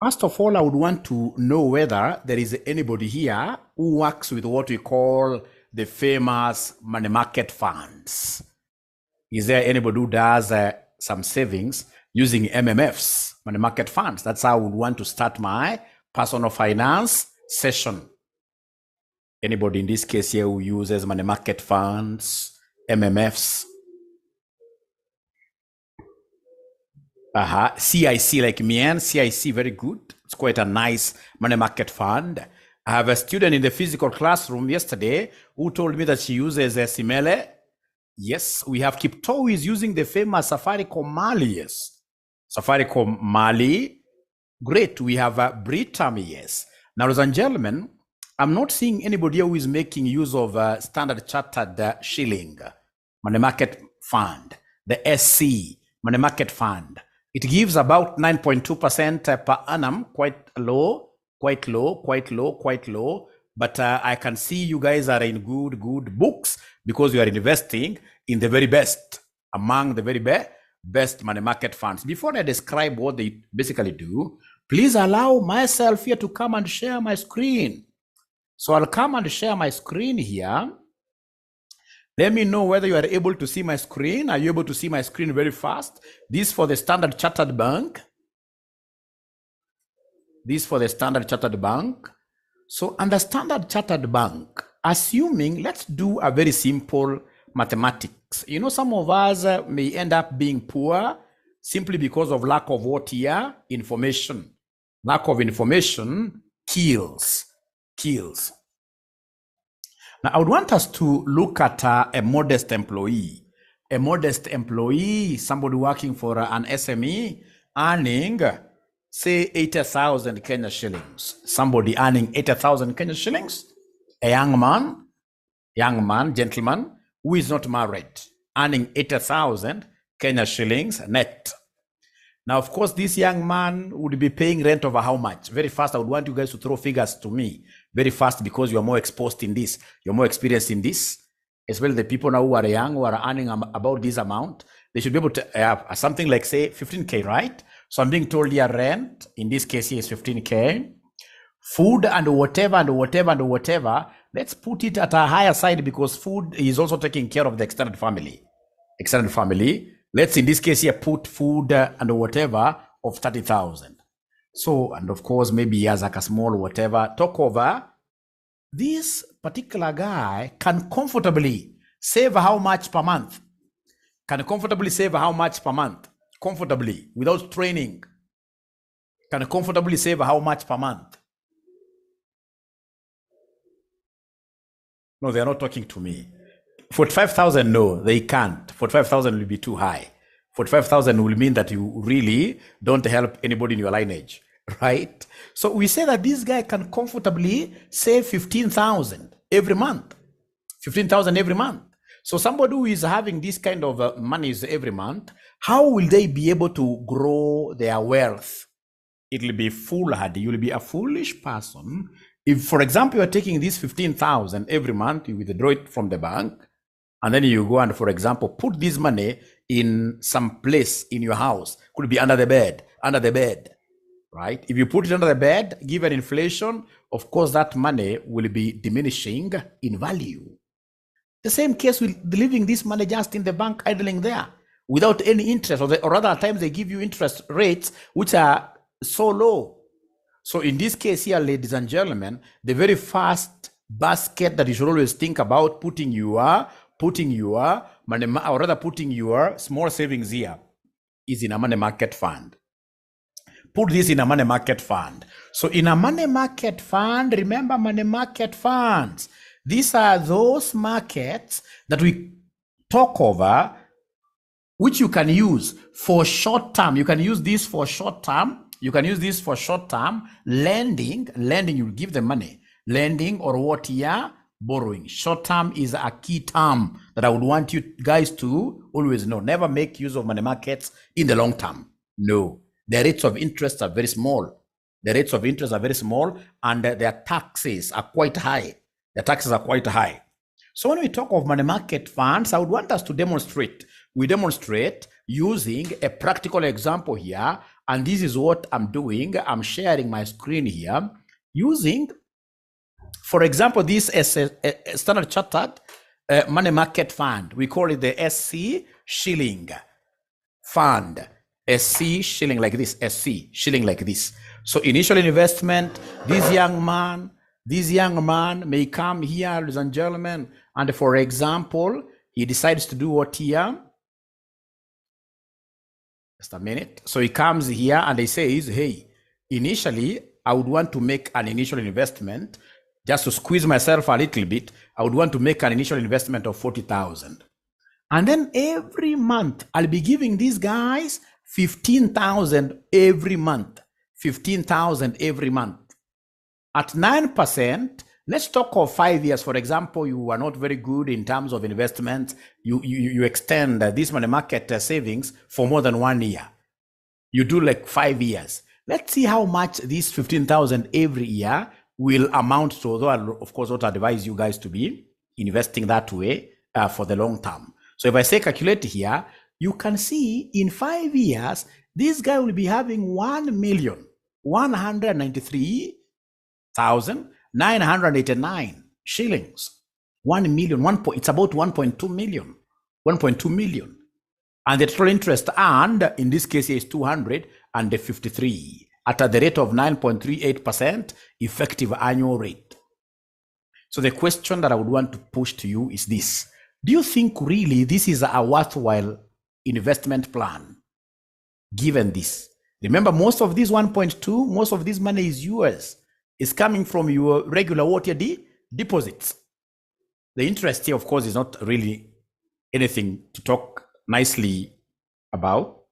First of all, I would want to know whether there is anybody here who works with what we call the famous money market funds. Is there anybody who does some savings using MMFs, money market funds? That's how I would want to start my personal finance session. Anybody in this case here who uses money market funds, MMFs? CIC, like Mien, CIC, very good. It's quite a nice money market fund. I have a student in the physical classroom yesterday who told me that she uses Simele. Yes, we have Kipto who is using the famous Safaricom Mali. Yes, Safaricom Mali. Great. We have Britam. Yes. Now, ladies and gentlemen, I'm not seeing anybody who is making use of Standard Chartered Shilling money market fund, the SC money market fund. It gives about 9.2% per annum, quite low. But I can see you guys are in good books because you are investing in the very best, among the very best money market funds. Before I describe what they basically do, please allow myself here to come and share my screen. So I'll come and share my screen here. Let me know whether you are able to see my screen. Are you able to see my screen very fast? This for the Standard Chartered Bank. This for the Standard Chartered Bank. So under Standard Chartered Bank, assuming, let's do a very simple mathematics. You know, some of us may end up being poor simply because of lack of what here? Information. Lack of information kills. Now, I would want us to look at a modest employee. A modest employee, somebody working for an SME, earning, say, 80,000 Kenya shillings. Somebody earning 80,000 Kenya shillings. A young man, gentleman, who is not married, earning 80,000 Kenya shillings net. Now, of course, this young man would be paying rent over how much? Very fast, I would want you guys to throw figures to me very fast because you are more exposed in this. You're more experienced in this. As well, the people now who are young, who are earning about this amount, they should be able to have something like, say, 15K, right? So I'm being told here rent, in this case here is 15K. Food and whatever. Let's put it at a higher side because food is also taking care of the extended family. Let's in this case here put food and whatever of 30,000. So, and of course, maybe he has like a small whatever. Talk over. This particular guy can comfortably save how much per month? Comfortably, without training. Can comfortably save how much per month? No, they are not talking to me. 45,000, no, they can't. 45,000 will be too high. 45,000 will mean that you really don't help anybody in your lineage, right? So we say that this guy can comfortably save 15,000 every month. 15,000 every month. So somebody who is having this kind of monies every month, how will they be able to grow their wealth? It will be foolhardy. You will be a foolish person if, for example, you are taking this 15,000 every month, you withdraw it from the bank, and then you go and, for example, put this money in some place in your house. Could be under the bed, right? If you put it under the bed, given inflation, of course, that money will be diminishing in value. The same case with leaving this money just in the bank, idling there, without any interest, or rather at times they give you interest rates which are so low. So in this case here, ladies and gentlemen, the very first basket that you should always think about putting your money, or rather putting your small savings here, is in a money market fund. Put this in a money market fund. So in a money market fund, remember money market funds. These are those markets that we talk over, which you can use for short term. You can use this for short term. Lending, you give them money. Lending or what here? Borrowing. Short term is a key term that I would want you guys to always know. Never make use of money markets in the long term. No. The rates of interest are very small. And their taxes are quite high. So when we talk of money market funds, I would want us to demonstrate. We demonstrate using a practical example here And this is what I'm doing. I'm sharing my screen here using, for example, this is a Standard Chartered money market fund. We call it the SC shilling fund. SC shilling like this, SC shilling like this. So initial investment, this young man may come here, ladies and gentlemen, and for example, he decides to do what here? Just a minute. So he comes here and he says, hey, initially, I would want to make an initial investment, just to squeeze myself a little bit. I would want to make an initial investment of 40,000. And then every month, I'll be giving these guys 15,000 every month. 15,000 every month. At 9%, let's talk of 5 years. For example, you are not very good in terms of investment. You extend this money market savings for more than 1 year. You do like 5 years. Let's see how much this 15,000 every year will amount to, although I, of course, not advise you guys to be investing that way for the long term. So if I say calculate here, you can see in 5 years, this guy will be having 1,193,989 shillings. 1 million, it's about 1.2 million. 1.2 million. And the total interest earned, in this case, is 253 at the rate of 9.38% effective annual rate. So the question that I would want to push to you is this. Do you think really this is a worthwhile investment plan, given this? Remember, most of this 1.2, most of this money is yours. It's coming from your regular deposits. The interest here, of course, is not really anything to talk nicely about.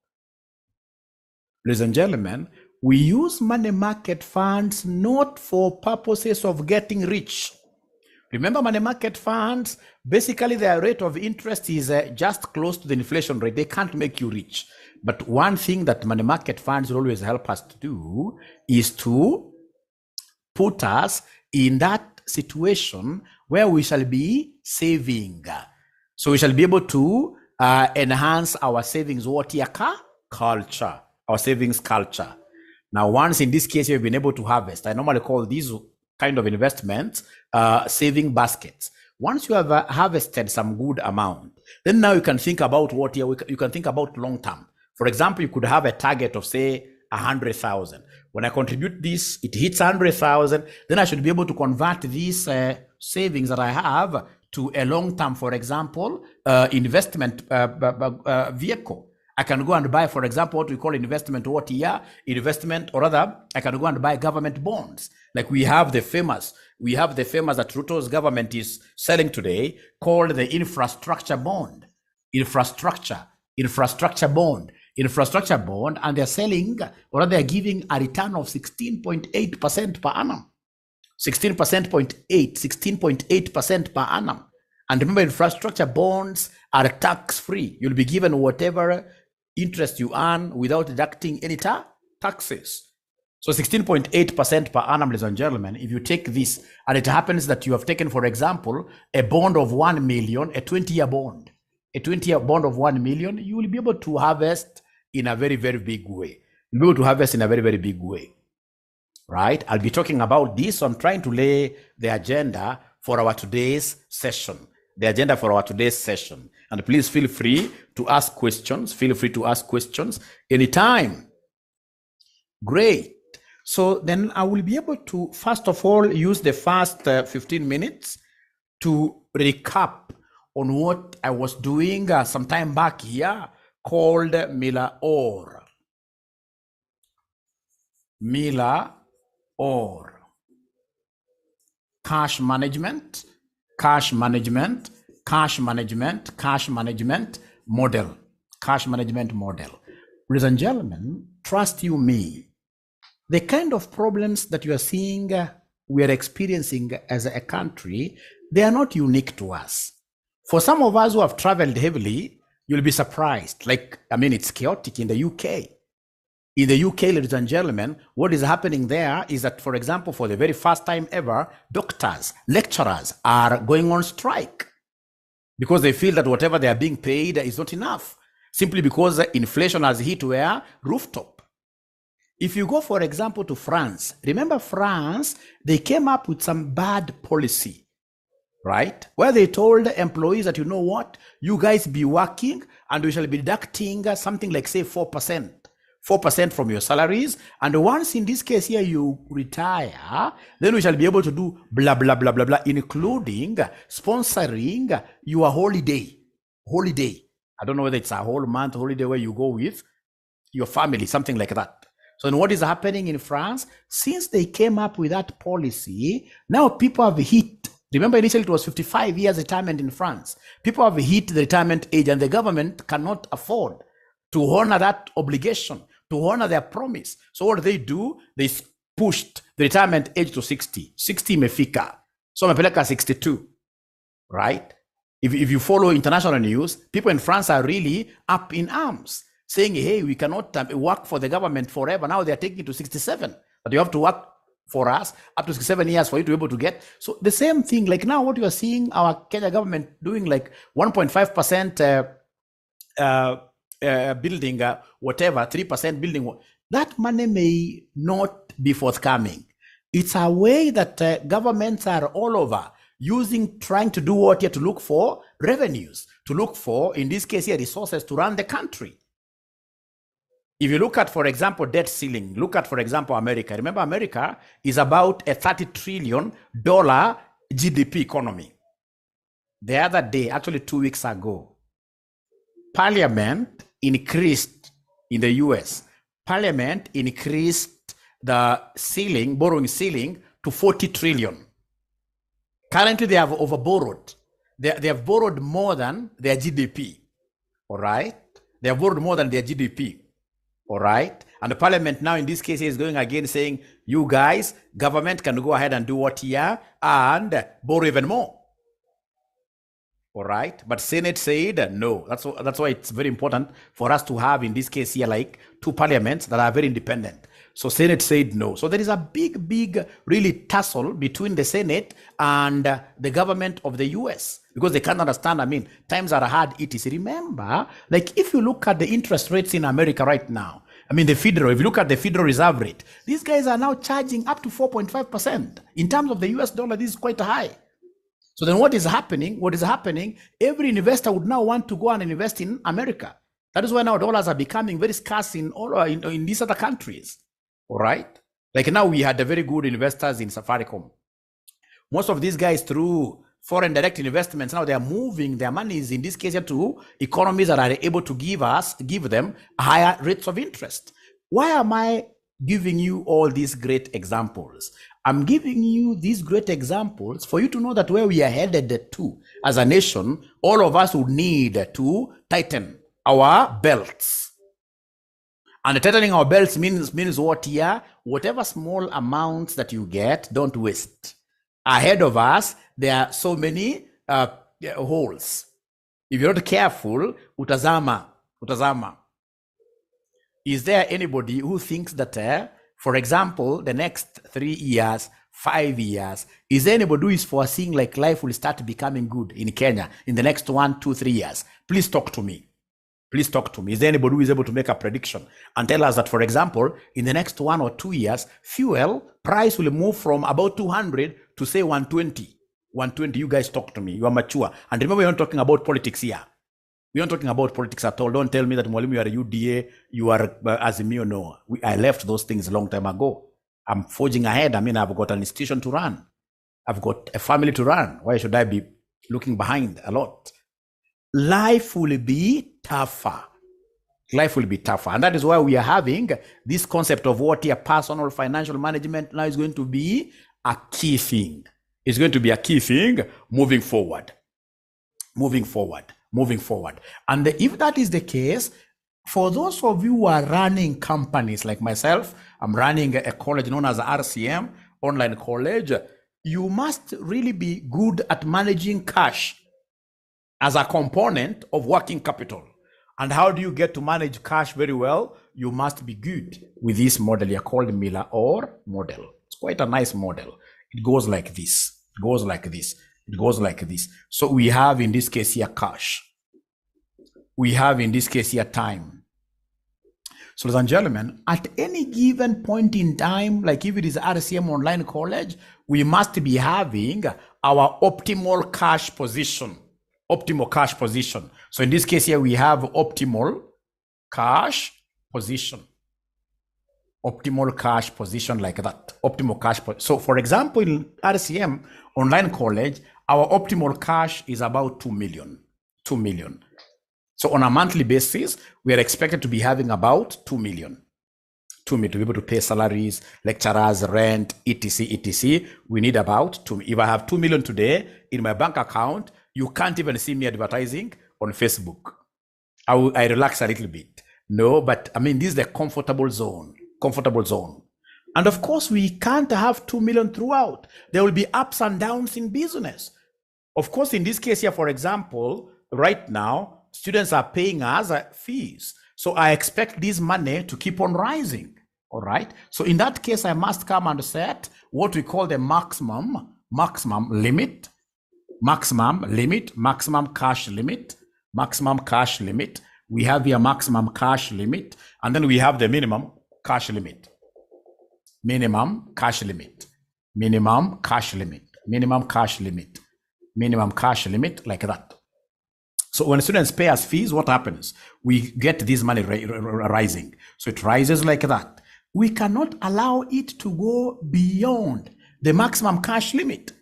Ladies and gentlemen, we use money market funds not for purposes of getting rich. Remember, money market funds, basically their rate of interest is just close to the inflation rate. They can't make you rich. But one thing that money market funds will always help us to do is to put us in that situation where we shall be saving. So we shall be able to enhance our savings culture, our savings culture. Now, once in this case, you've been able to harvest, I normally call these kind of investments saving baskets. Once you have harvested some good amount, then now you can think about what you can think about long term. For example, you could have a target of, say, 100,000. When I contribute this, it hits 100,000, then I should be able to convert these savings that I have to a long-term, for example, investment vehicle. I can go and buy, for example, what we call investment, investment, or rather, I can go and buy government bonds. Like we have the famous that Ruto's government is selling today, called the infrastructure bond. Infrastructure bond, and they're selling, or they're giving a return of 16.8% per annum. 16.8% per annum. And remember, infrastructure bonds are tax-free. You'll be given whatever interest you earn without deducting any taxes. So 16.8% per annum, ladies and gentlemen, if you take this, and it happens that you have taken, for example, a bond of 1 million, a 20-year bond, of 1 million, you will be able to harvest in a very, very big way. You'll be able to harvest in a very, very big way, right? I'll be talking about this. So I'm trying to lay the agenda for our today's session. And please feel free to ask questions. Anytime. Great. So then I will be able to, first of all, use the first 15 minutes to recap on what I was doing some time back here, called Miller-Orr. Cash management model. Ladies and gentlemen, trust you me, the kind of problems that you are seeing we are experiencing as a country, they are not unique to us. For some of us who have traveled heavily, you'll be surprised. It's chaotic in the UK. In the UK, ladies and gentlemen, what is happening there is that, for example, for the very first time ever, doctors, lecturers are going on strike because they feel that whatever they are being paid is not enough, simply because inflation has hit where rooftop. If you go, for example, to France, remember France, they came up with some bad policy, right? Where they told employees that, you know what, you guys be working and we shall be deducting something like, say, 4% from your salaries. And once in this case here you retire, then we shall be able to do blah, blah, blah, blah, blah, including sponsoring your holiday. I don't know whether it's a whole month holiday where you go with your family, something like that. So what is happening in France? Since they came up with that policy, now people have hit. Remember, initially it was 55 years retirement in France. People have hit the retirement age, and the government cannot afford to honor that obligation, to honor their promise. So what do? They pushed the retirement age to 60. 60 imefika. So mepeleka 62, right? If you follow international news, people in France are really up in arms, saying, hey, we cannot work for the government forever. Now they're taking it to 67, but you have to work for us up to 67 years for you to be able to get. So the same thing, like now what you are seeing our Kenya government doing, like 1.5% building, whatever, 3% building, that money may not be forthcoming. It's a way that governments are all over trying to do what here, to look for revenues, to look for, in this case here, resources to run the country. If you look at, for example, debt ceiling, look at, for example, America. Remember, America is about a $30 trillion GDP economy. The other day, actually 2 weeks ago, Parliament increased in the US. Parliament increased the ceiling, borrowing ceiling, to 40 trillion. Currently, they have overborrowed. They have borrowed more than their GDP. All right? They have borrowed more than their GDP. All right? And the parliament now in this case is going again saying, you guys, government can go ahead and do what here and borrow even more. All right? But Senate said no. That's why it's very important for us to have in this case here like two parliaments that are very independent. So Senate said no. So there is a big, really tussle between the Senate and the government of the US because they can't understand. I mean, times are hard, etc. Remember, like if you look at the interest rates in America right now, I mean, if you look at the Federal Reserve rate, these guys are now charging up to 4.5%. In terms of the US dollar, this is quite high. So then what is happening? Every investor would now want to go and invest in America. That is why now dollars are becoming very scarce in these other countries. All right. Like now we had the very good investors in Safaricom. Most of these guys through foreign direct investments, now they are moving their monies in this case to economies that are able to give them higher rates of interest. Why am I giving you all these great examples? I'm giving you these great examples for you to know that where we are headed to as a nation, all of us would need to tighten our belts. And tightening our belts means what here? Whatever small amounts that you get, don't waste. Ahead of us, there are so many holes. If you're not careful, utazama. Is there anybody who thinks that, for example, the next 3 years, 5 years, is there anybody who is foreseeing like life will start becoming good in Kenya in the next 1, 2, 3 years? Please talk to me. Is there anybody who is able to make a prediction and tell us that, for example, in the next 1 or 2 years, fuel price will move from about 200 to say 120? 120, you guys talk to me. You are mature. And remember, we're not talking about politics here. We're not talking about politics at all. Don't tell me that, Mwalimu, you are a UDA, you are Azimio. No, I left those things a long time ago. I'm forging ahead. I mean, I've got an institution to run. I've got a family to run. Why should I be looking behind a lot? Life will be tougher. And that is why we are having this concept of what your personal financial management now is going to be a key thing. It's going to be a key thing moving forward. And if that is the case, for those of you who are running companies like myself, I'm running a college known as RCM, online college. You must really be good at managing cash as a component of working capital. And how do you get to manage cash very well? You must be good with this model here called Miller or model. It's quite a nice model. It goes like this. So we have in this case here cash. We have in this case here time. So ladies and gentlemen, at any given point in time, like if it is RCM Online College, we must be having our optimal cash position. Optimal cash position. So in this case here, we have optimal cash position. Optimal cash position like that. Optimal cash. So for example, in RCM Online College, our optimal cash is about 2 million. 2 million. So on a monthly basis, we are expected to be having about 2 million. 2 million to be able to pay salaries, lecturers, rent, etc., etc. We need about 2. If I have 2 million today in my bank account, you can't even see me advertising on Facebook. I relax a little bit. No, but I mean, this is the comfortable zone. Comfortable zone. And of course, we can't have 2 million throughout. There will be ups and downs in business. Of course, in this case here, for example, right now, students are paying us fees. So I expect this money to keep on rising. All right. So in that case, I must come and set what we call the maximum limit, maximum cash limit. We have here maximum cash limit, and then we have the minimum cash limit, minimum cash limit, like that. So when students pay us fees, what happens? We get this money rising. So it rises like that. We cannot allow it to go beyond the maximum cash limit.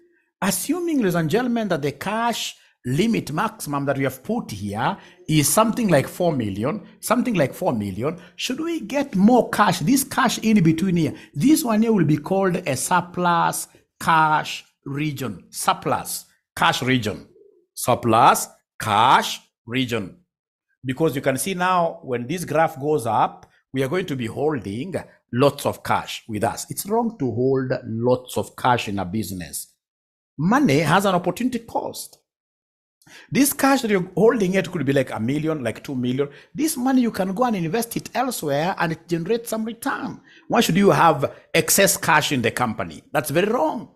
Assuming, ladies and gentlemen, that the cash limit maximum that we have put here is something like 4 million, should we get more cash, this cash in between here, this one here will be called a surplus cash region, because you can see now when this graph goes up, we are going to be holding lots of cash with us. It's wrong to hold lots of cash in a business. Money has an opportunity cost. This cash that you're holding, it could be like 1 million, like 2 million. This money, you can go and invest it elsewhere and it generates some return. Why should you have excess cash in the company? That's very wrong.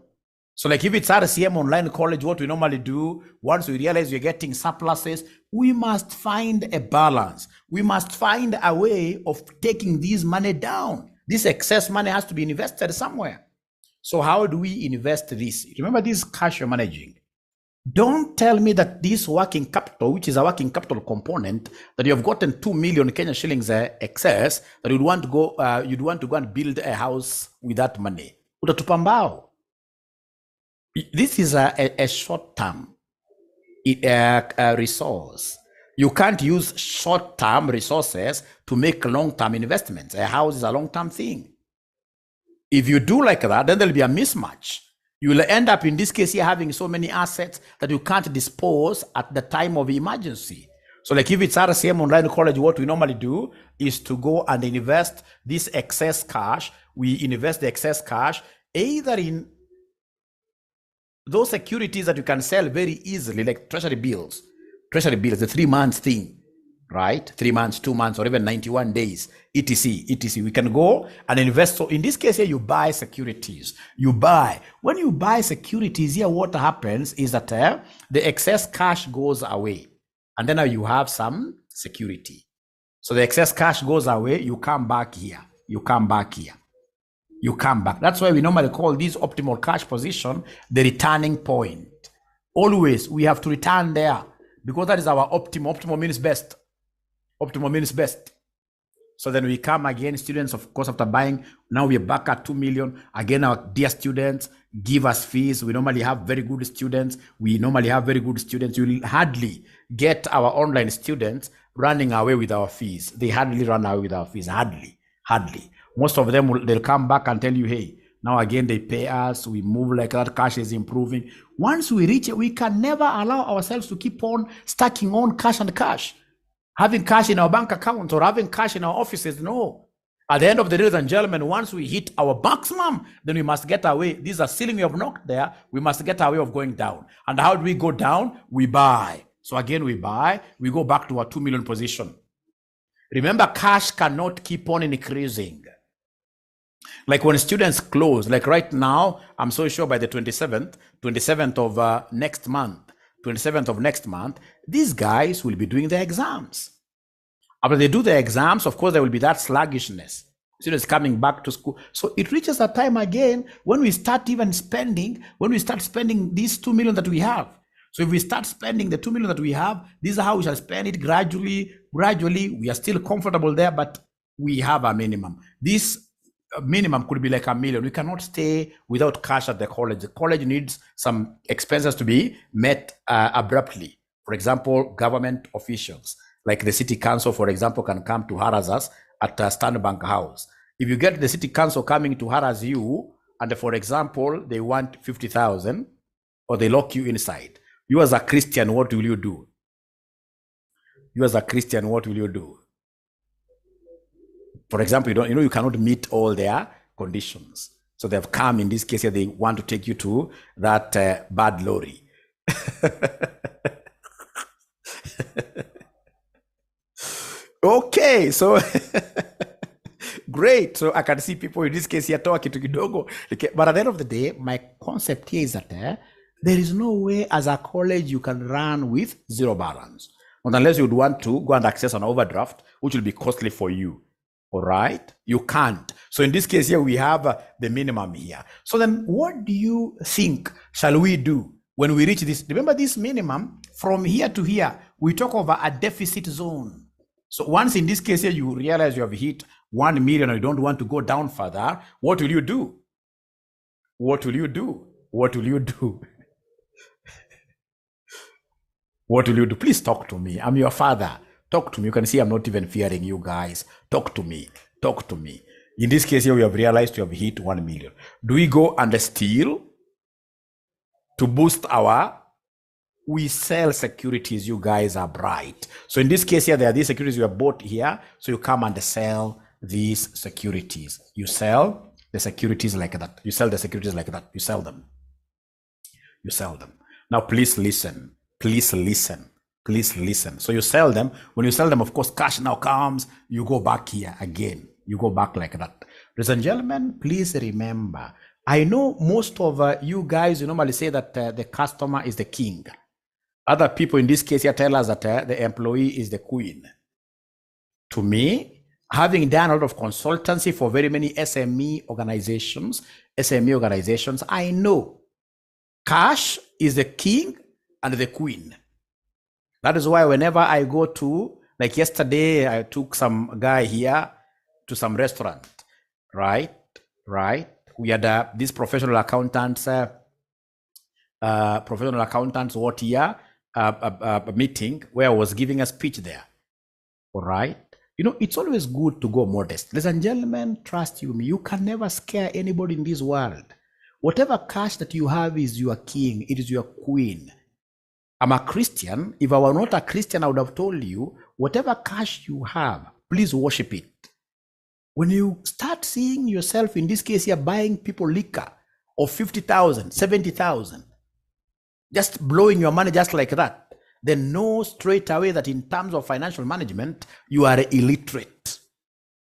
So like if it's RCM Online College, what we normally do, once we realize we're getting surpluses, we must find a balance. We must find a way of taking this money down. This excess money has to be invested somewhere. So how do we invest this? Remember this cash you're managing. Don't tell me that this working capital, which is a working capital component, that you have gotten 2 million Kenya shillings excess, that you'd want to go and build a house with that money. Utatupambao. This is a short-term resource. You can't use short-term resources to make long-term investments. A house is a long-term thing. If you do like that, then there'll be a mismatch. You will end up in this case here having so many assets that you can't dispose at the time of emergency. So like if it's RCM Online College, what we normally do is to go and invest this excess cash. We invest the excess cash either in those securities that you can sell very easily, like treasury bills, the 3 months thing, right? 3 months, 2 months, or even 91 days, etc. We can go and invest. So in this case here, you buy securities. When you buy securities here, what happens is that the excess cash goes away. And then now you have some security. So the excess cash goes away, you come back here. That's why we normally call this optimal cash position the returning point. Always, we have to return there because that is our optimal. Optimal means best. So then we come again, students, of course, after buying, now we're back at 2 million. Again, our dear students give us fees. We normally have very good students. You will hardly get our online students running away with our fees. They hardly run away with our fees, hardly. Most of them, they'll come back and tell you, hey, now again, they pay us. We move like that. Cash is improving. Once we reach it, we can never allow ourselves to keep on stacking on cash and cash. Having cash in our bank accounts or having cash in our offices, no. At the end of the day, ladies and gentlemen, once we hit our maximum, then we must get away. This is a ceiling we have knocked there. We must get our way of going down. And how do we go down? We buy. So again, we buy. We go back to our 2 million position. Remember, cash cannot keep on increasing. Like when students close, like right now, I'm so sure by the 27th of next month, these guys will be doing their exams. After they do the exams, of course, there will be that sluggishness. Students coming back to school. So it reaches a time again when we start even spending, these 2 million that we have. So if we start spending the 2 million that we have, this is how we shall spend it gradually. We are still comfortable there, but we have a minimum. This minimum could be like $1 million. We cannot stay without cash at the college. The college needs some expenses to be met abruptly. For example, government officials, like the city council, for example, can come to harass us at Standbank House. If you get the city council coming to harass you, and for example, they want 50,000, or they lock you inside, you as a Christian, what will you do? You as a Christian, what will you do? For example, you cannot meet all their conditions. So they've come, in this case here, they want to take you to that bad lorry. Okay, so great. So I can see people in this case here talking to kidogo. But at the end of the day, my concept here is that there is no way as a college you can run with zero balance. Unless you'd want to go and access an overdraft, which will be costly for you. All right, you can't. So in this case here, we have the minimum here. So then what do you think shall we do when we reach this? Remember this minimum from here to here, we talk over a deficit zone. So once in this case here, you realize you have hit 1 million and you don't want to go down further, what will you do? What will you do? What will you do? What will you do? Please talk to me. I'm your father. Talk to me. You can see I'm not even fearing you guys. Talk to me. Talk to me. In this case here, we have realized we have hit 1 million. Do we go and steal to boost we sell securities? You guys are bright. So in this case here, there are these securities you have bought here. So you come and sell these securities. You sell the securities like that. You sell the securities like that. You sell them. You sell them. Now, please listen. Please listen. Please listen. So you sell them. When you sell them, of course, cash now comes. You go back here again. You go back like that. Ladies and gentlemen, please remember, I know most of you guys, you normally say that the customer is the king. Other people in this case here tell us that the employee is the queen. To me, having done a lot of consultancy for very many SME organizations, I know cash is the king and the queen. That is why whenever I go to, like yesterday, I took some guy here to some restaurant, right? We had these professional accountants what here, a meeting where I was giving a speech there, all right? It's always good to go modest. Ladies and gentlemen, trust me, you can never scare anybody in this world. Whatever cash that you have is your king, it is your queen. I'm a Christian. If I were not a Christian, I would have told you, whatever cash you have, please worship it. When you start seeing yourself, in this case, you're buying people liquor of 50,000, 70,000, just blowing your money just like that, then know straight away that in terms of financial management, you are illiterate.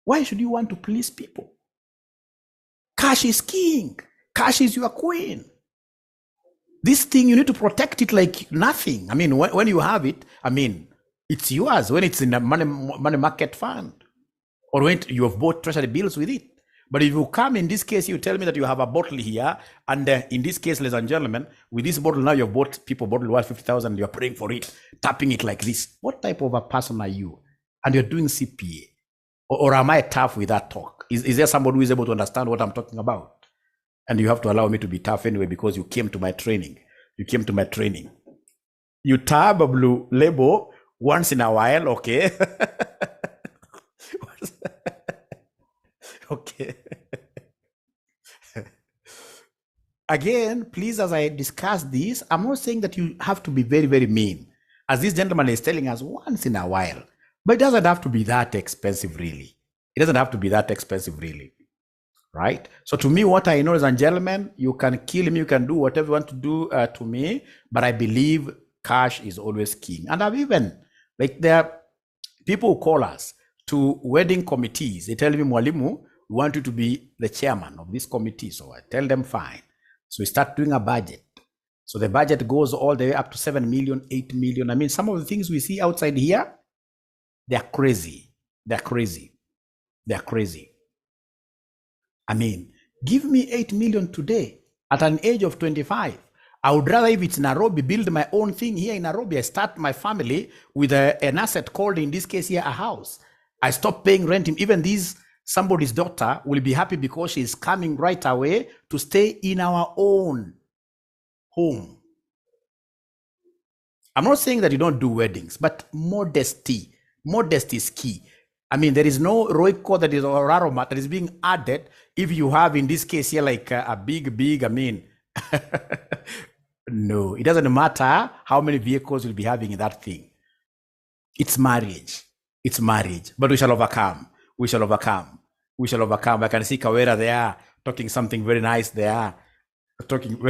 Why should you want to please people? Cash is king. Cash is your queen. This thing, you need to protect it like nothing. I mean, when you have it, it's yours when it's in a money market fund, or when you have bought treasury bills with it. But if you come, in this case, you tell me that you have a bottle here, and in this case, ladies and gentlemen, with this bottle now, you've bought people bottle worth 50,000, you're praying for it, tapping it like this. What type of a person are you? And you're doing CPA. Or am I tough with that talk? Is there somebody who is able to understand what I'm talking about? And you have to allow me to be tough anyway, because you came to my training. You tab a blue label once in a while, okay? Okay. Again, please, as I discuss this, I'm not saying that you have to be very, very mean. As this gentleman is telling us, once in a while. But it doesn't have to be that expensive, really. It doesn't have to be that expensive, really. Right? So to me, what I know, ladies and gentlemen, you can kill me, you can do whatever you want to do to me, but I believe cash is always king. And I've even, there are people who call us to wedding committees. They tell me, Mwalimu, we want you to be the chairman of this committee. So I tell them, fine. So we start doing a budget. So the budget goes all the way up to 7 million, 8 million. Some of the things we see outside here, They're crazy. They're crazy. They're crazy. I mean, give me 8 million today at an age of 25. I would rather, if it's Nairobi, build my own thing here in Nairobi. I start my family with an asset called, in this case here, a house. I stop paying rent. Even somebody's daughter will be happy because she's coming right away to stay in our own home. I'm not saying that you don't do weddings, but modesty is key. I mean, there is no Royco that is, or Aromat that is being added if you have, in this case here, like a big, I mean, no, it doesn't matter how many vehicles you'll be having in that thing. It's marriage. It's marriage. But we shall overcome. We shall overcome. We shall overcome. I can see Kawera there talking something very nice there. Talking.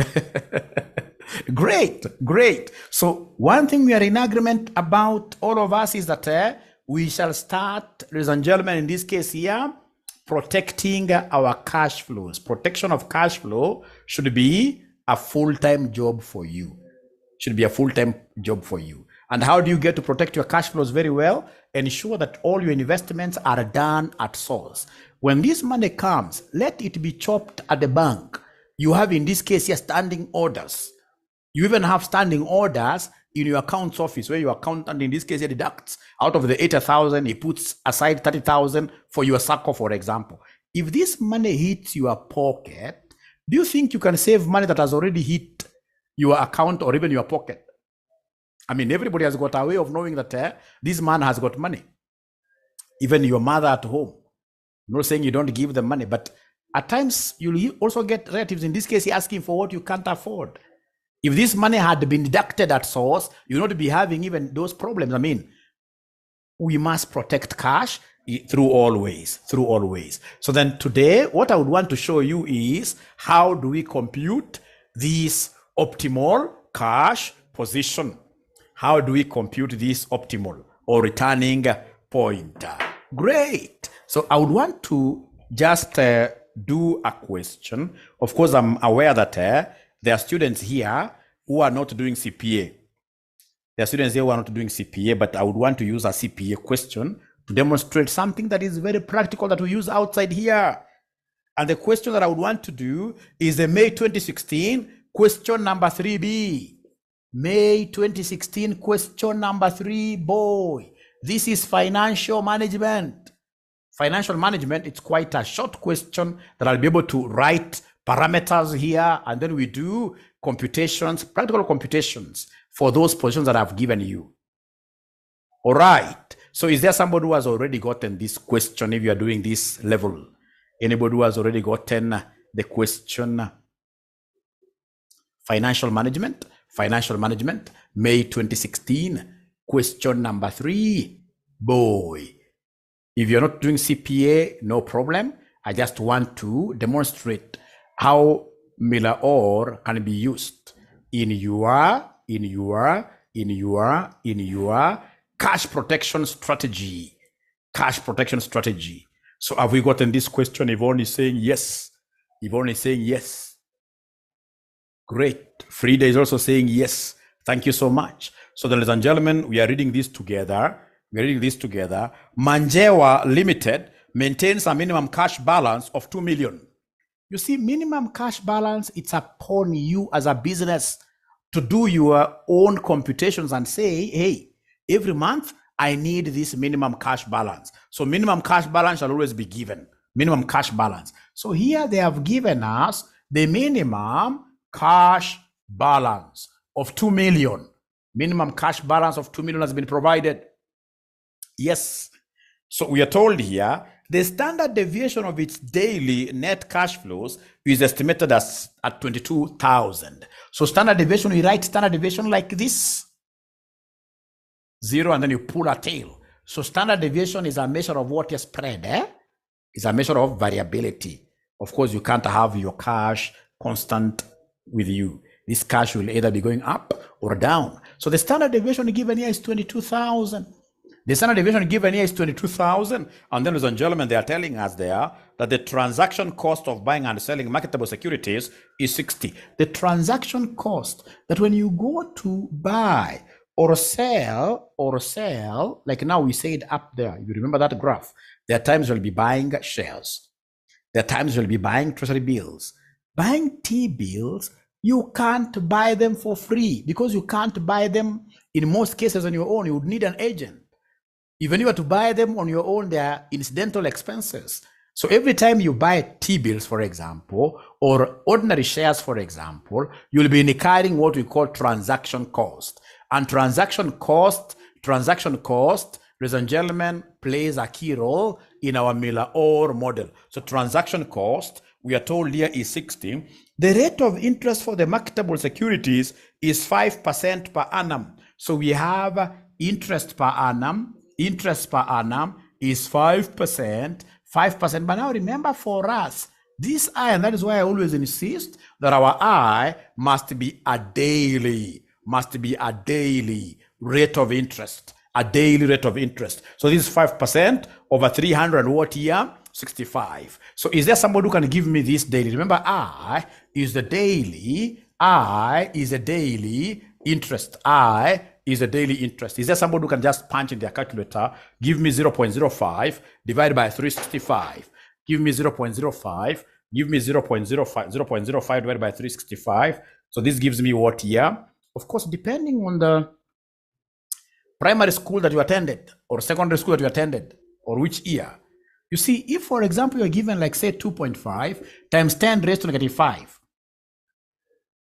Great. So one thing we are in agreement about, all of us, is that we shall start, ladies and gentlemen, in this case here, protecting our cash flows. Protection of cash flow should be a full-time job for you. Should be a full-time job for you. And how do you get to protect your cash flows very well? Ensure that all your investments are done at source. When this money comes, let it be chopped at the bank. You have, in this case here, standing orders. You even have standing orders in your accounts office, where your accountant, in this case, he deducts out of the 80,000, he puts aside 30,000 for your circle, for example. If this money hits your pocket, do you think you can save money that has already hit your account or even your pocket? I mean, everybody has got a way of knowing that this man has got money. Even your mother at home. I'm not saying you don't give them money, but at times you'll also get relatives, in this case, asking for what you can't afford. If this money had been deducted at source, you'll not be having even those problems. I mean, we must protect cash through all ways. So then today, what I would want to show you is how do we compute this optimal cash position? How do we compute this optimal or returning point? Great. So I would want to just do a question. Of course, I'm aware that there are students here who are not doing CPA. There are students here who are not doing CPA, but I would want to use a CPA question to demonstrate something that is very practical that we use outside here. And the question that I would want to do is the May 2016 question number 3B. May 2016 question number 3, boy. This is financial management. Financial management, it's quite a short question that I'll be able to write parameters here, and then we do computations, practical computations for those positions that I've given you. All right. So is there somebody who has already gotten this question if you are doing this level? Anybody who has already gotten the question? Financial management, May 2016, question number 3. Boy, if you're not doing CPA, no problem. I just want to demonstrate how Miller OR can be used in your cash protection strategy. So have we gotten this question? Yvonne is saying yes. Great. Frida is also saying yes. Thank you so much. So ladies and gentlemen, we are reading this together. Manjewa Limited maintains a minimum cash balance of 2 million. You see, minimum cash balance, it's upon you as a business to do your own computations and say, hey, every month I need this minimum cash balance. So minimum cash balance shall always be given. Minimum cash balance. So here they have given us the minimum cash balance of 2 million. Minimum cash balance of 2 million has been provided. Yes. So we are told here the standard deviation of its daily net cash flows is estimated as at 22,000. So standard deviation, we write standard deviation like this. 0, and then you pull a tail. So standard deviation is a measure of what is spread. It's a measure of variability. Of course, you can't have your cash constant with you. This cash will either be going up or down. So the standard deviation given here is 22,000. The standard deviation given here is 22,000. And then, ladies and gentlemen, they are telling us there that the transaction cost of buying and selling marketable securities is 60. The transaction cost, that when you go to buy or sell, like now we said up there, you remember that graph, there are times you'll be buying shares. There are times you'll be buying treasury bills. Buying T-bills, you can't buy them for free because you can't buy them in most cases on your own. You would need an agent. Even if you were to buy them on your own, they are incidental expenses. So every time you buy T-bills, for example, or ordinary shares, for example, you'll be incurring what we call transaction cost. And transaction cost, ladies and gentlemen, plays a key role in our Miller-Orr model. So transaction cost, we are told here, is 60. The rate of interest for the marketable securities is 5% per annum. So we have interest per annum is 5%, 5%. But now remember, for us, this I, and that is why I always insist that our I must be a daily rate of interest, a daily rate of interest. So this is 5% over 300 and what year? 65. So is there somebody who can give me this daily? Remember, I is the daily interest. I is the daily interest. Is there somebody who can just punch in their calculator, give me 0.05 divided by 365, give me 0.05, give me 0.05 divided by 365. So this gives me what year? Of course, depending on the primary school that you attended or secondary school that you attended or which year. You see, if, for example, you're given, like, say, 2.5 times 10 raised to negative 5,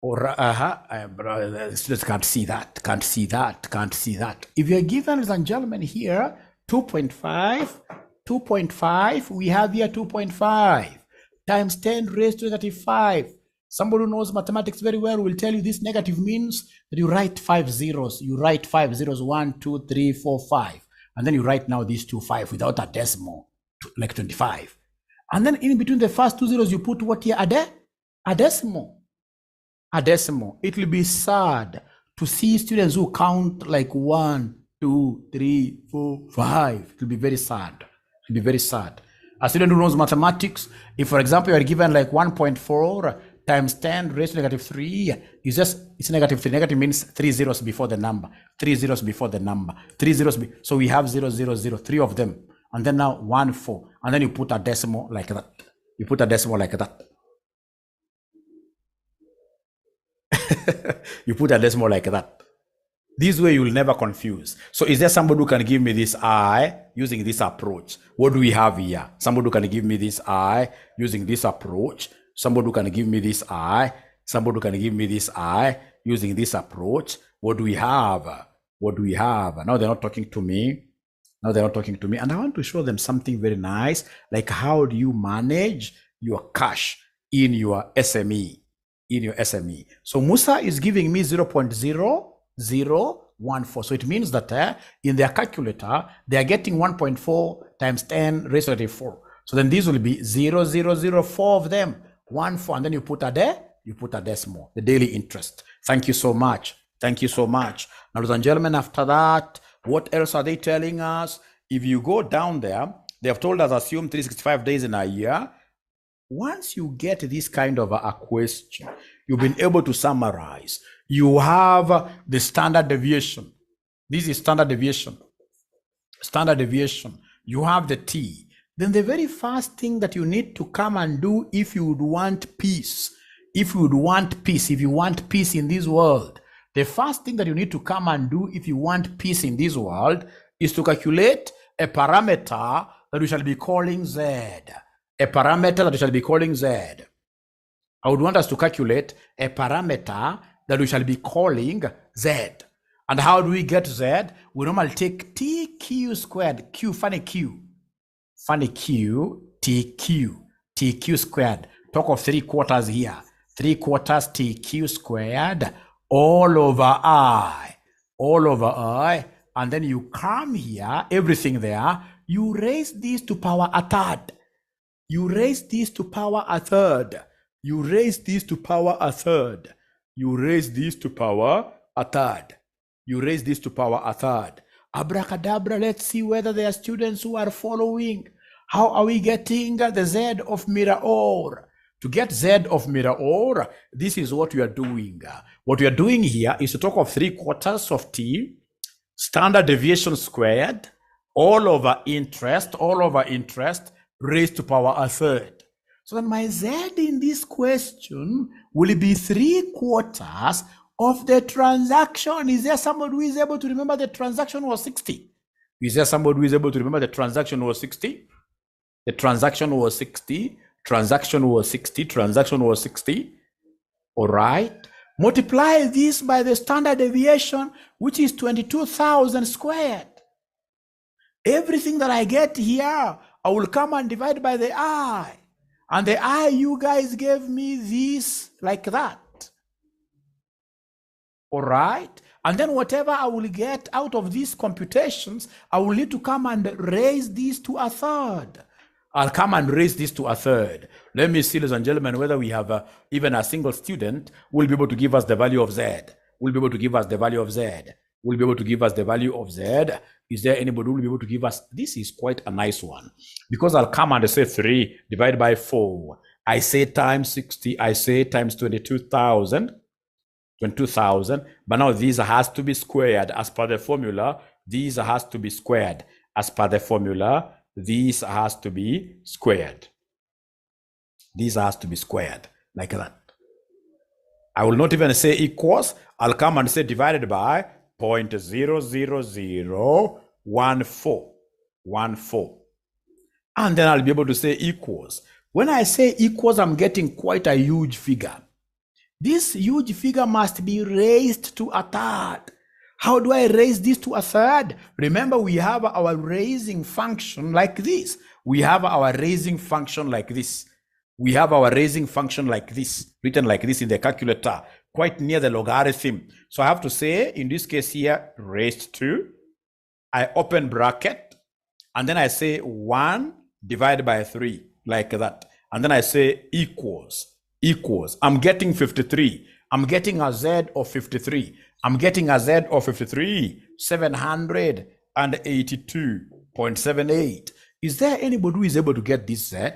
or students can't see that. If you're given, ladies and gentlemen, here 2.5, we have here 2.5 times 10 raised to negative 5. Somebody who knows mathematics very well will tell you this negative means that you write 5 zeros. You write 5 zeros, 1, 2, 3, 4, 5. And then you write now these 2 5 without a decimal, like 25. And then in between the first 2 zeros, you put what here? A decimal. It will be sad to see students who count like 1, 2, 3, 4, 5. It will be very sad. A student who knows mathematics, if, for example, you are given like 1.4 times 10 raised to negative 3, it's negative 3. Negative means 3 zeros before the number. 3 zeros before the number. 3 zeros. So we have 0, 0, 0, 3 of them. And then now 1, 4. And then you put a decimal like that. You put a decimal like that. This way you will never confuse. So is there somebody who can give me this I using this approach? What do we have here? Somebody who can give me this I using this approach. Somebody who can give me this I. Somebody who can give me this I using this approach. What do we have? Now they're not talking to me. And I want to show them something very nice, like how do you manage your cash in your SME? So Musa is giving me 0.0014. So it means that in their calculator, they are getting 1.4 times 10 raised to negative 4. So then these will be 0.0004 of them, 1, 4, and then you put a decimal, the daily interest. Thank you so much. Now, ladies and gentlemen, after that, what else are they telling us? If you go down there, they have told us assume 365 days in a year. Once you get this kind of a question, you've been able to summarize. You have the standard deviation. This is standard deviation. You have the T. Then the very first thing that you need to come and do if you would want peace, if you want peace in this world, the first thing that you need to come and do if you want peace in this world is to calculate a parameter that we shall be calling Z. I would want us to calculate a parameter that we shall be calling Z. And how do we get Z? We normally take TQ squared, TQ squared. Talk of 3/4 here. 3/4 TQ squared all over I. And then you come here, everything there, you raise this to power a third. You raise this to power a third. Abracadabra, let's see whether there are students who are following. How are we getting the Z of Miller-Orr? To get Z of mirror, this is what we are doing. What we are doing here is to talk of 3/4 of T, standard deviation squared, all over interest raised to power a third. So then my Z in this question will be 3/4 of the transaction. Is there somebody who is able to remember the transaction was 60? Is there somebody who is able to remember the transaction was 60? The transaction was 60. Transaction was 60. Transaction was 60. All right. Multiply this by the standard deviation, which is 22,000 squared. Everything that I get here, I will come and divide by the I. And the I, you guys gave me this like that. All right. And then whatever I will get out of these computations, I will need to come and raise this to a third. I'll come and raise this to a third. Let me see, ladies and gentlemen, whether we have even a single student will be able to give us the value of Z. Will be able to give us the value of Z. Will be able to give us the value of Z. Is there anybody who will be able to give us? This is quite a nice one. Because I'll come and say 3 divided by 4. I say times 60. I say times 22,000. 22,000. But now this has to be squared as per the formula. This has to be squared as per the formula. This has to be squared. This has to be squared like that. I will not even say equals. I'll come and say divided by 0.00014. And then I'll be able to say equals. When I say equals, I'm getting quite a huge figure. This huge figure must be raised to a third. How do I raise this to a third? Remember, we have our raising function like this. We have our raising function like this. We have our raising function like this, written like this in the calculator, quite near the logarithm. So I have to say, in this case here, raised to, I open bracket, and then I say 1 divided by 3, like that. And then I say equals. I'm getting 53. I'm getting a Z of 53. I'm getting a Z of 53, 782.78. Is there anybody who is able to get this Z?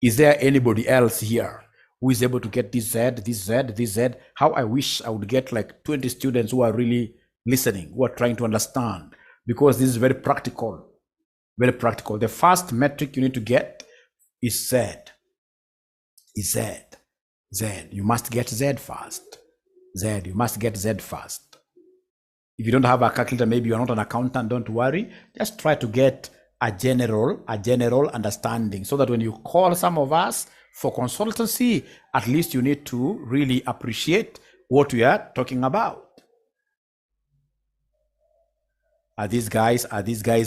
Is there anybody else here who is able to get this Z, this Z, this Z? How I wish I would get like 20 students who are really listening, who are trying to understand, because this is very practical, very practical. The first metric you need to get is Z. Is Z. Z. You must get Z first. Z. You must get Z first. If you don't have a calculator, maybe you're not an accountant, don't worry. Just try to get a general understanding, so that when you call some of us for consultancy, at least you need to really appreciate what we are talking about. Are these guys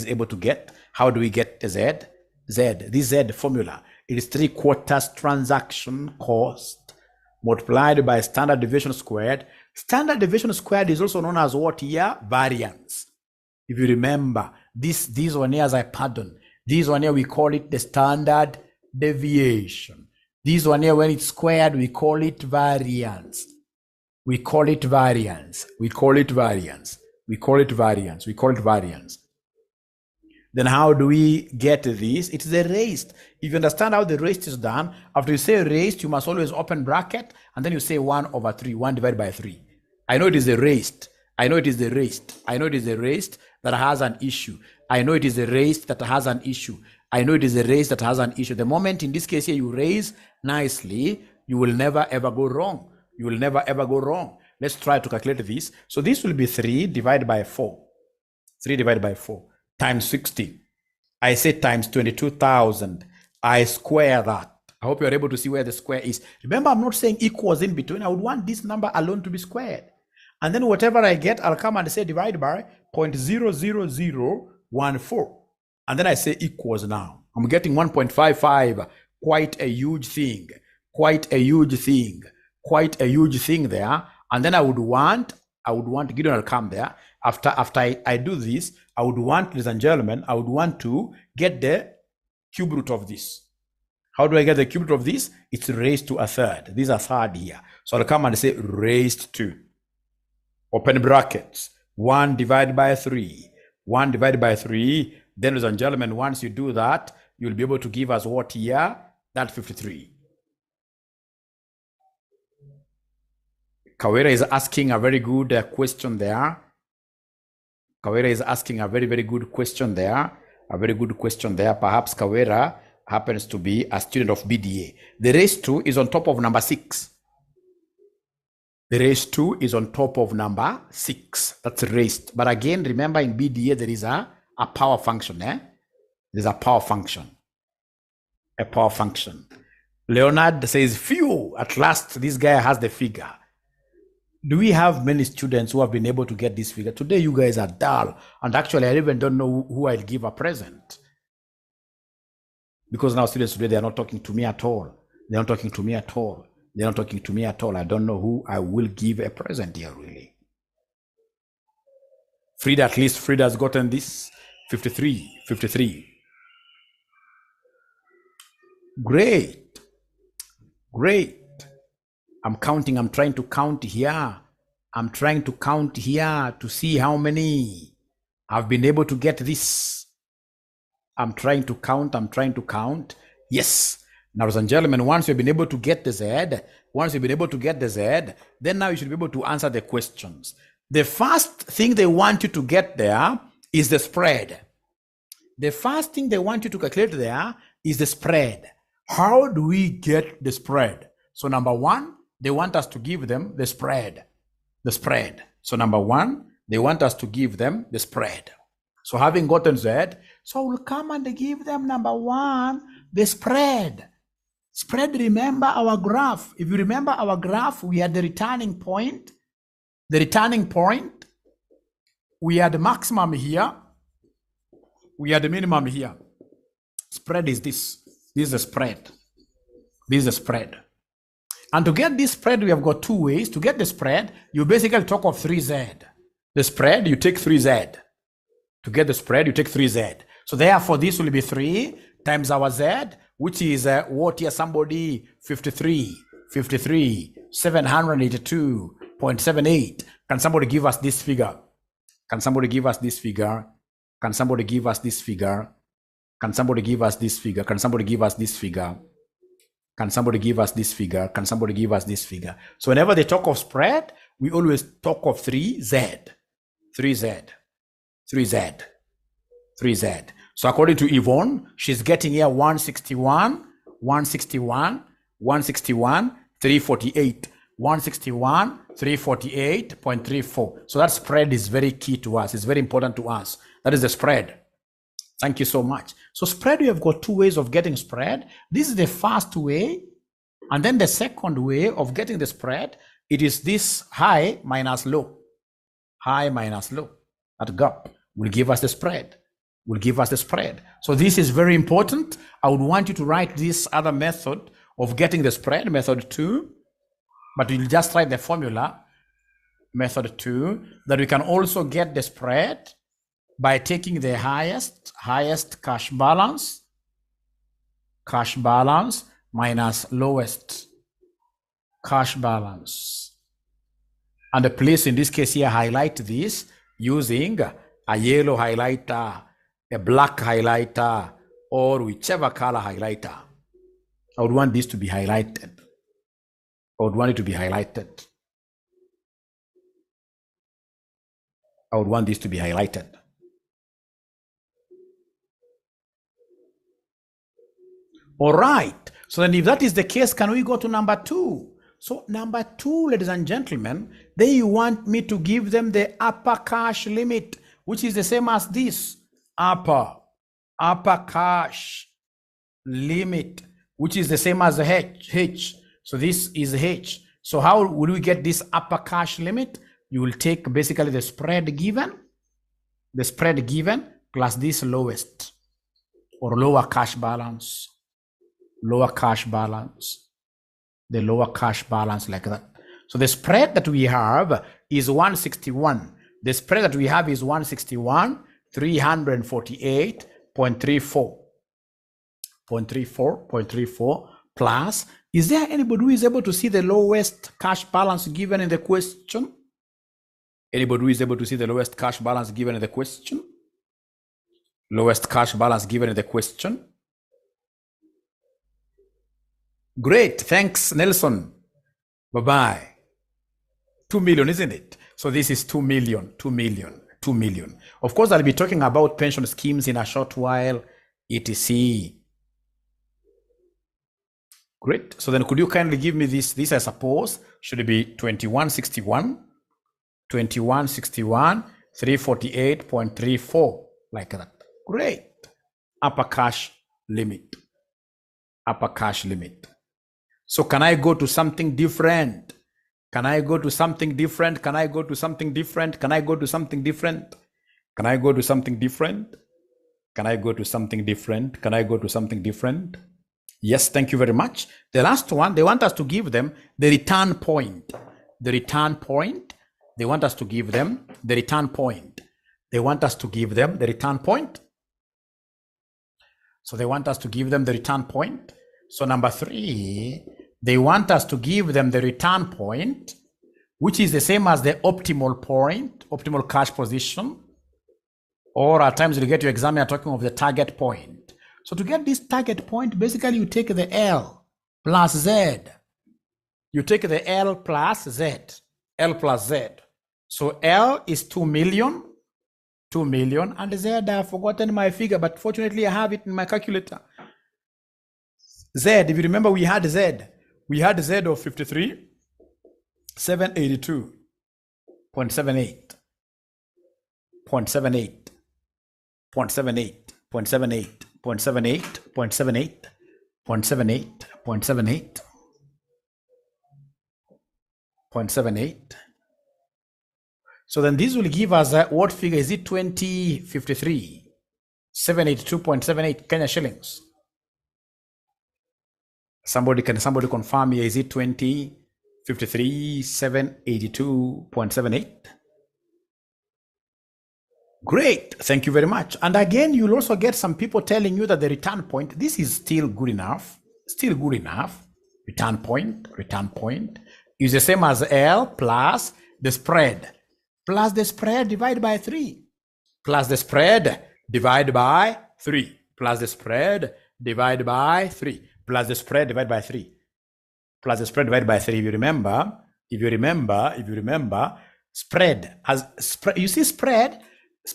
able to get? How do we get the Z? This Z formula, it is 3/4 transaction cost multiplied by standard deviation squared. Standard deviation squared is also known as what here? Variance. If you remember, this one here, as I pardon, this one here, we call it the standard deviation. This one here, when it's squared, we call it variance. We call it variance. We call it variance. We call it variance. We call it variance. Then how do we get this? It's the raised. If you understand how the raised is done, after you say raised, you must always open bracket, and then you say 1/3, 1 divided by 3. I know it is the raised. I know it is the raised. I know it is the raised that has an issue. I know it is the raised that has an issue. I know it is the raised that has an issue. The moment in this case here you raise nicely, you will never ever go wrong. You will never ever go wrong. Let's try to calculate this. So this will be 3 divided by 4. 3 divided by 4 times 60. I say times 22,000. I square that. I hope you're able to see where the square is. Remember, I'm not saying equals in between. I would want this number alone to be squared. And then whatever I get, I'll come and say divide by 0.00014. And then I say equals now. I'm getting 1.55. Quite a huge thing. Quite a huge thing. Quite a huge thing there. And then I would want Gideon will come there. After I do this, I would want, ladies and gentlemen, I would want to get the cube root of this. How do I get the cube root of this? It's raised to a third. This is a third here. So I'll come and say raised to, open brackets, 1 divided by 3. 1 divided by 3. Then, ladies and gentlemen, once you do that, you'll be able to give us what here? That 53. Kawera is asking a very good question there. Kawera is asking a very, very good question there. A very good question there. Perhaps Kawera happens to be a student of BDA. The race 2 is on top of number 6. The race 2 is on top of number 6. That's raised. But again, remember in BDA, there is a power function. There's a power function. A power function. Leonard says, phew, at last this guy has the figure. Do we have many students who have been able to get this figure? Today, you guys are dull. And actually, I even don't know who I'll give a present. Because now students today, they are not talking to me at all. They're not talking to me at all. They're not talking to me at all. I don't know who I will give a present here, really. Frida, at least Frida has gotten this. 53, 53. Great. Great. I'm counting. I'm trying to count here. I'm trying to count here to see how many I've been able to get this. I'm trying to count. I'm trying to count. Yes. Now, ladies and gentlemen, once you've been able to get the Z, then now you should be able to answer the questions. The first thing they want you to get there is the spread. The first thing they want you to calculate there is the spread. How do we get the spread? So number one, they want us to give them the spread. The spread. So number one, they want us to give them the spread. So having gotten Z, so we'll come and give them number one, the spread. Spread, remember our graph. If you remember our graph, we had the returning point. The returning point, we had the maximum here. We had the minimum here. Spread is this. This is the spread. This is the spread. And to get this spread, we have got two ways. To get the spread, you basically talk of 3Z. The spread, you take 3Z. To get the spread, you take 3Z. So therefore, this will be 3 times our Z, which is what here, somebody, 53, 782.78. Can somebody give us this figure? Can somebody give us this figure? Can somebody give us this figure? Can somebody give us this figure? Can somebody give us this figure? Can somebody give us this figure? Can somebody give us this figure? So whenever they talk of spread, we always talk of 3Z. 3Z. 3Z. 3Z. So according to Yvonne, she's getting here 161, 348, 348.34. So that spread is very key to us. It's very important to us. That is the spread. Thank you so much. So spread, we have got two ways of getting spread. This is the first way. And then the second way of getting the spread, it is this high minus low. High minus low. That gap will give us the spread. Will give us the spread. So this is very important. I would want you to write this other method of getting the spread, method 2. But you'll just write the formula, method 2, that we can also get the spread by taking the highest cash balance minus lowest cash balance. And please, in this case here, highlight this using a yellow highlighter, a black highlighter, or whichever color highlighter. I would want this to be highlighted. I would want it to be highlighted. I would want this to be highlighted. All right. So then if that is the case, can we go to number 2? So number 2, ladies and gentlemen, then you want me to give them the upper cash limit, which is the same as this. Upper cash limit, which is the same as the H. So this is H. So how will we get this upper cash limit? You will take basically the spread given plus this lowest or lower cash balance. Lower cash balance, the lower cash balance like that. So the spread that we have is 161. The spread that we have is 161, 348.34 plus. Is there anybody who is able to see the lowest cash balance given in the question? Anybody who is able to see the lowest cash balance given in the question? Lowest cash balance given in the question? Great, thanks, Nelson. Bye-bye. 2 million, isn't it? So this is 2 million, 2 million, 2 million. Of course, I'll be talking about pension schemes in a short while, etc. Great. So then could you kindly give me this? This, I suppose, should be 2161, 348.34, like that. Great. Upper cash limit. Upper cash limit. So can I go to something different? Can I go to something different? Can I go to something different? Can I go to something different? Can I go to something different? Can I go to something different? Can I go to something different? Yes, thank you very much. The last one, they want us to give them the return point. The return point. They want us to give them the return point. They want us to give them the return point. So they want us to give them the return point. So number 3, they want us to give them the return point, which is the same as the optimal point, optimal cash position. Or at times you get your examiner talking of the target point. So to get this target point, basically you take the L plus Z. You take the L plus Z. L plus Z. So L is 2 million. 2 million. And Z, I've forgotten my figure, but fortunately I have it in my calculator. Z, if you remember, we had Z. We had Z of 53,782.78. 0.78. 0.78. 0.78. 0.78. 0.78. 0.78. 0.78. 0.78. So then this will give us what figure is it? 2053, 782.78 Kenya shillings. Somebody confirm here, is it 2053, 782.78? Great, thank you very much. And again, you'll also get some people telling you that the return point, this is still good enough, return point is the same as L plus the spread divided by 3, plus the spread divided by 3, plus the spread divided by 3, plus the spread divided by 3, plus the spread divided by 3. If you remember, spread has spread. You see spread.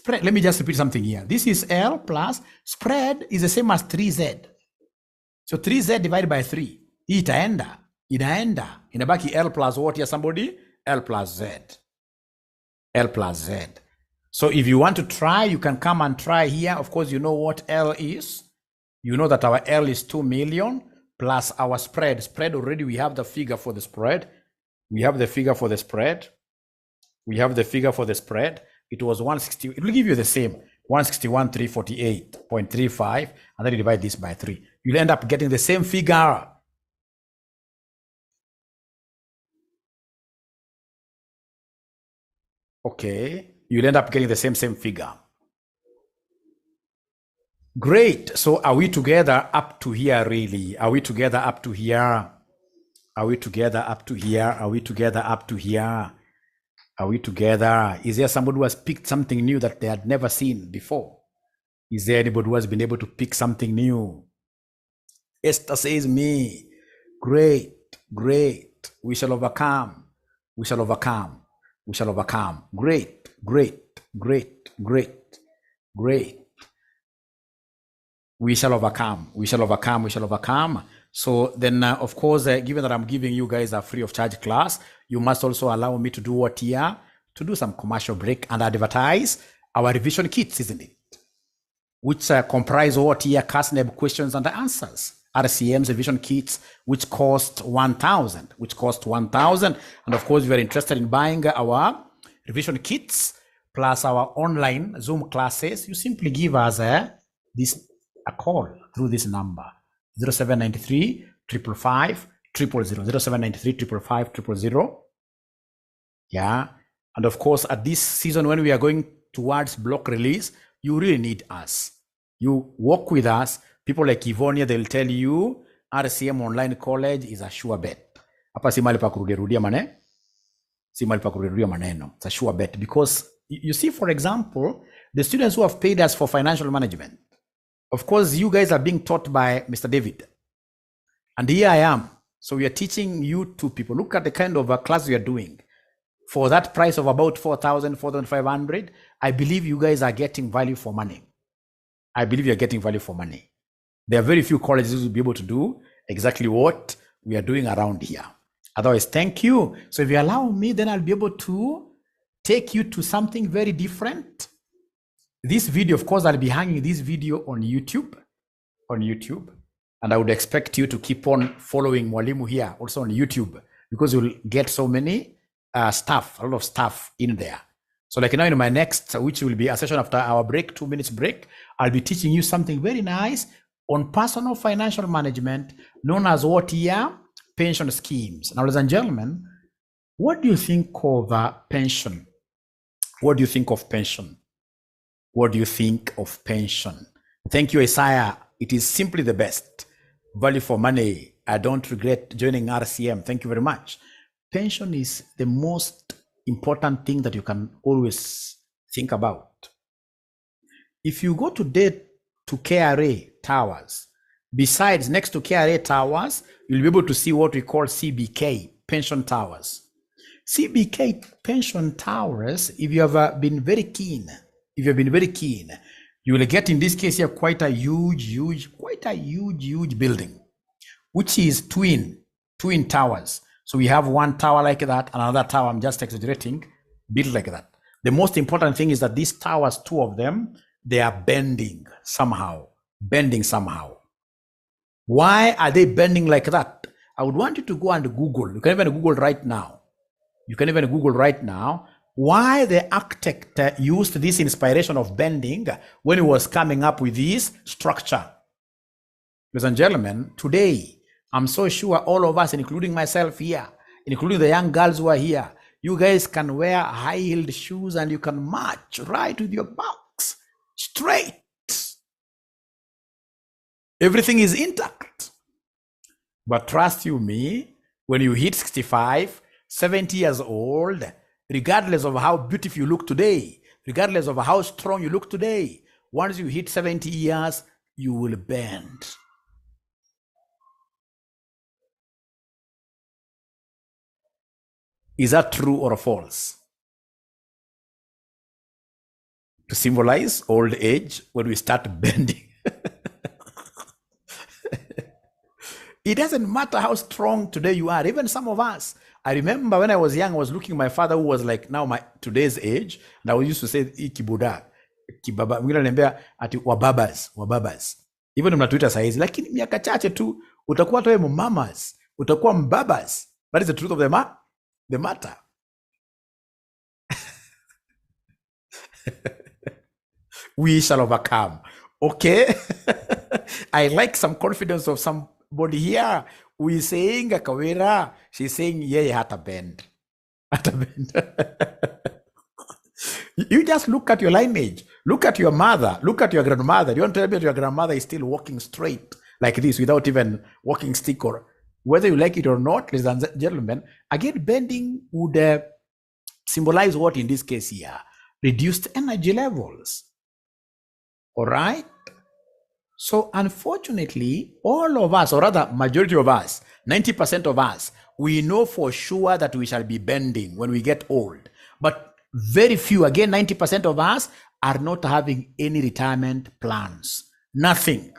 Let me just repeat something here. This is L plus spread is the same as 3Z. So 3Z divided by 3. Itaenda. Inabaki L plus what here, somebody? L plus Z. L plus Z. So if you want to try, you can come and try here. Of course, you know what L is. You know that our L is 2 million plus our spread. Spread already, we have the figure for the spread. We have the figure for the spread. It was 160. It will give you the same 161,348.35, and then you divide this by 3. You'll end up getting the same figure. Okay, you'll end up getting the same figure. Great. So are we together up to here, really? Are we together up to here? Are we together up to here? Are we together up to here? Are we together? Is there somebody who has picked something new that they had never seen before? Is there anybody who has been able to pick something new? Esther says me. Great, great. We shall overcome. We shall overcome. We shall overcome. Great, great, great, great, great. We shall overcome. We shall overcome. We shall overcome. So then, of course, given that I'm giving you guys a free of charge class, you must also allow me to do what here? To do some commercial break and advertise our revision kits, isn't it? Which comprise what here? CASNEB questions and answers. RCM's revision kits, which cost 1,000. And of course, if you're interested in buying our revision kits plus our online Zoom classes, you simply give us a call through this number. 0793 555 000, 0793 555 000. Yeah. And of course, at this season, when we are going towards block release, you really need us. You work with us. People like Ivonia, they'll tell you RCM Online College is a sure bet. Hapa si mahali pa kurudia maneno. It's a sure bet because you see, for example, the students who have paid us for financial management, of course, you guys are being taught by Mr. David. And here I am. So we are teaching you two people. Look at the kind of a class we are doing. for that price of about 4,000, 4,500, I believe you guys are getting value for money. I believe you're getting value for money. There are very few colleges who will be able to do exactly what we are doing around here. Otherwise, thank you. So if you allow me, then I'll be able to take you to something very different. This video, of course, I'll be hanging this video on YouTube. And I would expect you to keep on following Mwalimu here also on YouTube, because you'll get so many a lot of stuff in there. So like now in my next, which will be a session after our break, 2 minutes break, I'll be teaching you something very nice on personal financial management, known as what here? Pension schemes. Now, ladies and gentlemen, what do you think of pension? What do you think of pension? What do you think of pension? Thank you, Isaiah. It is simply the best. Value for money. I don't regret joining RCM. Thank you very much. Pension is the most important thing that you can always think about. If you go today to KRA Towers, besides next to KRA Towers, you'll be able to see what we call CBK, Pension Towers. CBK Pension Towers, if you have been very keen, you will get in this case here quite a huge building, which is twin towers. So we have one tower like that, another tower, I'm just exaggerating, built like that. The most important thing is that these towers, two of them, they are bending somehow. Why are they bending like that? I would want you to go and Google. You can even Google right now. Why the architect used this inspiration of bending when he was coming up with this structure. Ladies and gentlemen, today, I'm so sure all of us, including myself here, including the young girls who are here, you guys can wear high-heeled shoes and you can march right with your backs straight. Everything is intact. But trust you me, when you hit 65, 70 years old, regardless of how beautiful you look today, regardless of how strong you look today, once you hit 70 years, you will bend. Is that true or false? To symbolize old age, when we start bending. It doesn't matter how strong today you are, even some of us. I remember when I was young, I was looking at my father who was like now my today's age, and I used to say kibuda, kibaba, mwingine ananiambia ati wababas. Even mnatuita saizi, lakini miaka chache tu utakuwa wewe mamas, utakuwa mbabas. That is the truth of the matter. We shall overcome. Okay? I like some confidence of somebody here who is saying, Kawira, she's saying, yeah, hata bend. You just look at your lineage. Look at your mother. Look at your grandmother. You want to tell me that your grandmother is still walking straight like this without even walking stick, or whether you like it or not, ladies and gentlemen, again, bending would symbolize what in this case here? Reduced energy levels. All right? So unfortunately, all of us, or rather majority of us, 90% of us, we know for sure that we shall be bending when we get old. But very few, again, 90% of us are not having any retirement plans. Nothing.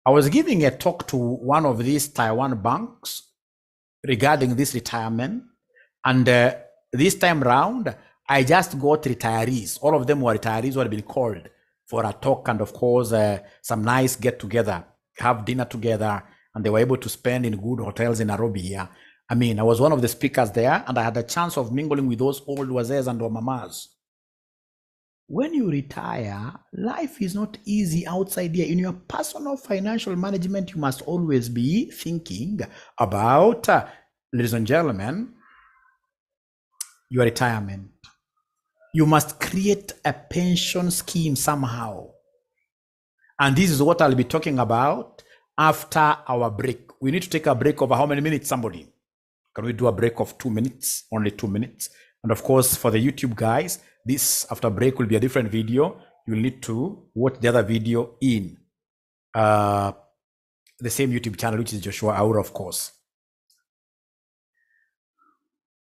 I was giving a talk to one of these Taiwan banks regarding this retirement. And this time round, I just got retirees. All of them were retirees who had been called for a talk, and of course, some nice get together, have dinner together, and they were able to spend in good hotels in Nairobi here. I mean, I was one of the speakers there, and I had a chance of mingling with those old wazes and mamas. When you retire, life is not easy outside here. In your personal financial management, you must always be thinking about, ladies and gentlemen, your retirement. You must create a pension scheme somehow. And this is what I'll be talking about after our break. We need to take a break of how many minutes, somebody? Can we do a break of 2 minutes? Only 2 minutes. And of course, for the YouTube guys, this after break will be a different video. You'll need to watch the other video in the same YouTube channel, which is Joshua Aura, of course.